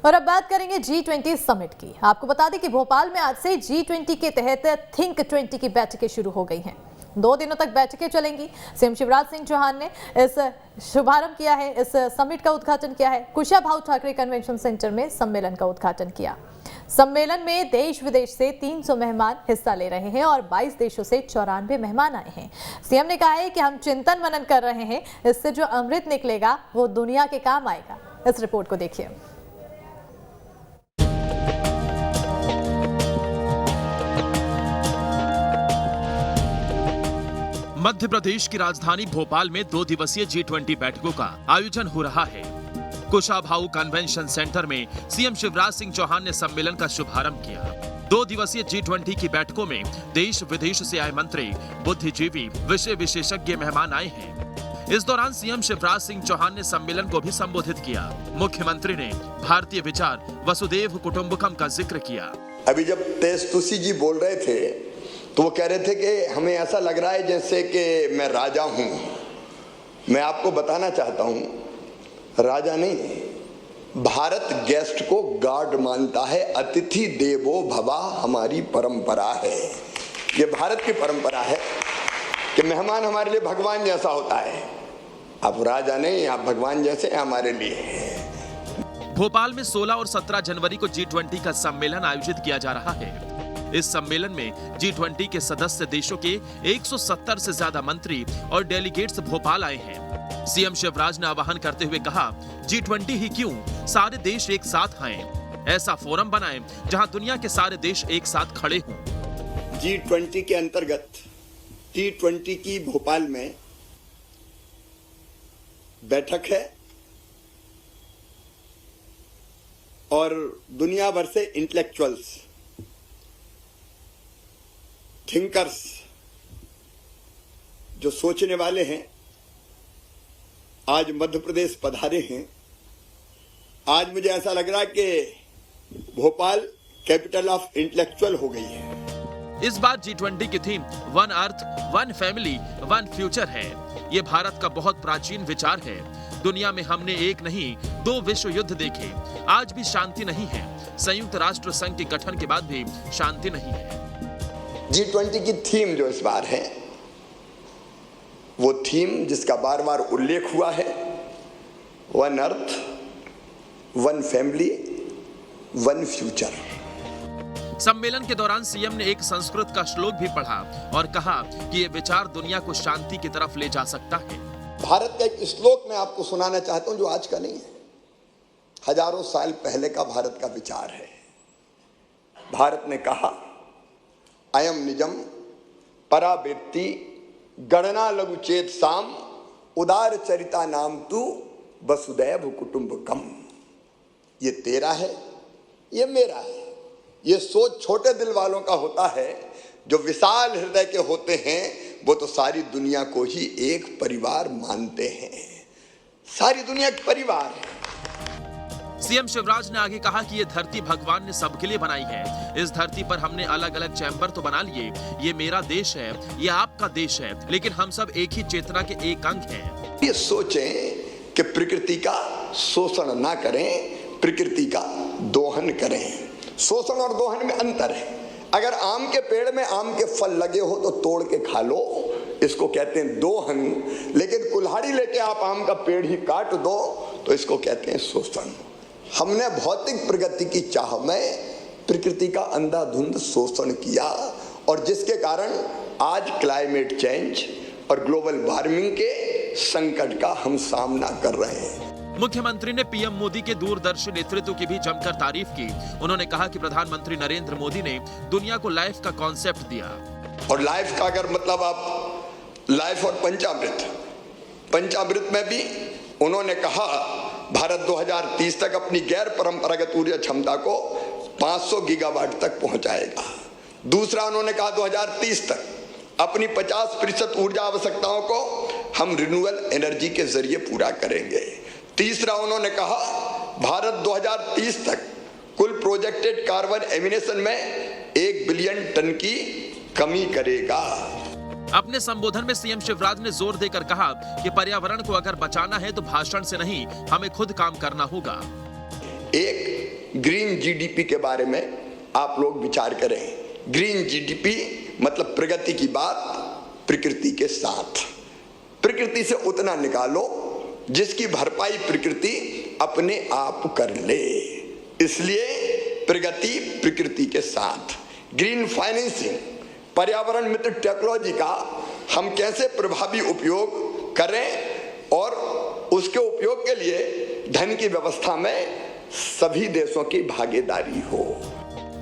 और अब बात करेंगे G20 समिट की। आपको बता दें कि भोपाल में आज से G20 के तहत थिंक 20 की बैठकें शुरू हो गई हैं। 2 दिनों तक बैठकें चलेंगी। सीएम शिवराज सिंह चौहान ने इस शुभारंभ किया है, इस समिट का उद्घाटन किया है। कुशाभाऊ ठाकरे कन्वेंशन सेंटर में सम्मेलन का उद्घाटन किया। सम्मेलन में देश विदेश से 300 मेहमान हिस्सा ले रहे हैं और 22 देशों से 94 मेहमान आए हैं। सीएम ने कहा है कि हम चिंतन मनन कर रहे हैं, इससे जो अमृत निकलेगा वो दुनिया के काम आएगा। इस रिपोर्ट को देखिए। मध्य प्रदेश की राजधानी भोपाल में 2 दिवसीय G20 बैठकों का आयोजन हो रहा है। कुशाभाऊ कन्वेंशन सेंटर में सीएम शिवराज सिंह चौहान ने सम्मेलन का शुभारंभ किया। 2 दिवसीय G20 की बैठकों में देश विदेश से आए मंत्री, बुद्धिजीवी, विषय विशेषज्ञ मेहमान आए हैं। इस दौरान सीएम शिवराज सिंह चौहान ने सम्मेलन को भी संबोधित किया। मुख्यमंत्री ने भारतीय विचार वसुदेव कुटुंबकम का जिक्र किया। अभी जब तेजस्वी जी बोल रहे थे तो वो कह रहे थे कि हमें ऐसा लग रहा है जैसे कि मैं राजा हूं। मैं आपको बताना चाहता हूं, राजा नहीं, भारत गेस्ट को गॉड मानता है। अतिथि देवो भवा हमारी परंपरा है। ये भारत की परंपरा है कि मेहमान हमारे लिए भगवान जैसा होता है। आप राजा नहीं, आप भगवान जैसे हमारे लिए। भोपाल में 16 और 17 जनवरी को G20 का सम्मेलन आयोजित किया जा रहा है। इस सम्मेलन में G20 के सदस्य देशों के 170 से ज्यादा मंत्री और डेलीगेट्स भोपाल आए हैं। सीएम शिवराज ने आह्वान करते हुए कहा, G20 ही क्यों, सारे देश एक साथ आएं, ऐसा फोरम बनाएं जहां दुनिया के सारे देश एक साथ खड़े हों। G20 के अंतर्गत T20 की भोपाल में बैठक है और दुनिया भर से इंटेलेक्चुअल्स, थिंकर्स, जो सोचने वाले हैं, आज मध्य प्रदेश पधारे हैं। आज मुझे ऐसा लग रहा है कि भोपाल कैपिटल ऑफ इंटेलेक्चुअल हो गई है। इस बार G20 की theme one earth, one family, one future है। ये भारत का बहुत प्राचीन विचार है। दुनिया में हमने एक नहीं 2 विश्व युद्ध देखे, आज भी शांति नहीं है। संयुक्त राष्ट्र संघ के गठन के बाद भी शांति नहीं है। G20 की थीम जो इस बार है, वो थीम जिसका बार बार उल्लेख हुआ है, one earth, one family, one future. सम्मेलन के दौरान सीएम ने एक संस्कृत का श्लोक भी पढ़ा और कहा कि ये विचार दुनिया को शांति की तरफ ले जा सकता है। भारत का एक श्लोक मैं आपको सुनाना चाहता हूं जो आज का नहीं है, हजारों साल पहले का भारत का विचार है। भारत ने कहा, अयम निजम परावृत्ति गणना लघु चेत साम उदार चरिता नाम तू वसुदैव कुटुंबकम। ये तेरा है, ये मेरा है। ये सोच छोटे दिल वालों का होता है। जो विशाल हृदय के होते हैं वो तो सारी दुनिया को ही एक परिवार मानते हैं। सारी दुनिया एक परिवार है। सीएम शिवराज ने आगे कहा कि ये धरती भगवान ने सबके लिए बनाई है। इस धरती पर हमने अलग अलग चैम्बर तो बना लिए। ये मेरा देश है, ये आपका देश है, लेकिन हम सब एक ही चेतना के एक अंग हैं। ये सोचें कि प्रकृति का शोषण ना करें, प्रकृति का दोहन करें। शोषण और दोहन में अंतर है। अगर आम के पेड़ में आम के फल लगे हो तो तोड़ के खा लो, इसको कहते हैं दोहन। लेकिन कुल्हाड़ी लेके आप आम का पेड़ ही काट दो तो इसको कहते हैं शोषण। हमने भौतिक प्रगति की चाह में प्रकृति का अंधाधुंध शोषण किया और जिसके कारण आज क्लाइमेट चेंज और ग्लोबल वार्मिंग के संकट का हम सामना कर रहे हैं। मुख्यमंत्री ने पीएम मोदी के दूरदर्शी नेतृत्व की भी जमकर तारीफ की। उन्होंने कहा कि प्रधानमंत्री नरेंद्र मोदी ने दुनिया को लाइफ का कॉन्सेप्ट दिया। और लाइफ का अगर मतलब आप लाइफ और पंचामृत में भी उन्होंने कहा भारत 2030 तक अपनी गैर परंपरागत ऊर्जा क्षमता को 500 गीगावाट तक पहुंचाएगा। दूसरा उन्होंने कहा 2030 तक अपनी 50% ऊर्जा आवश्यकताओं को हम रिन्यूएबल एनर्जी के जरिए पूरा करेंगे। तीसरा उन्होंने कहा भारत 2030 तक कुल प्रोजेक्टेड कार्बन एमिशन में 1 बिलियन टन की कमी करेगा। अपने संबोधन में सीएम शिवराज ने जोर देकर कहा कि पर्यावरण को अगर बचाना है तो भाषण से नहीं, हमें खुद काम करना होगा। एक ग्रीन जीडीपी के बारे में आप लोग विचार करें। ग्रीन जीडीपी मतलब प्रगति की बात प्रकृति के साथ। प्रकृति से उतना निकालो जिसकी भरपाई प्रकृति अपने आप कर ले, इसलिए प्रगति प्रकृति के साथ। ग्रीन फाइनेंसिंग, पर्यावरण मित्र टेक्नोलॉजी का हम कैसे प्रभावी उपयोग करें और उसके उपयोग के लिए धन की व्यवस्था में सभी देशों की भागीदारी हो।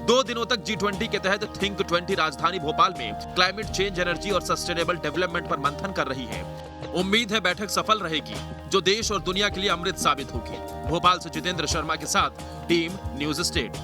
2 दिनों तक G20 के तहत थिंक 20 राजधानी भोपाल में क्लाइमेट चेंज, एनर्जी और सस्टेनेबल डेवलपमेंट पर मंथन कर रही है। उम्मीद है बैठक सफल रहेगी, जो देश और दुनिया के लिए अमृत साबित होगी। भोपाल से जितेंद्र शर्मा के साथ टीम न्यूज स्टेट।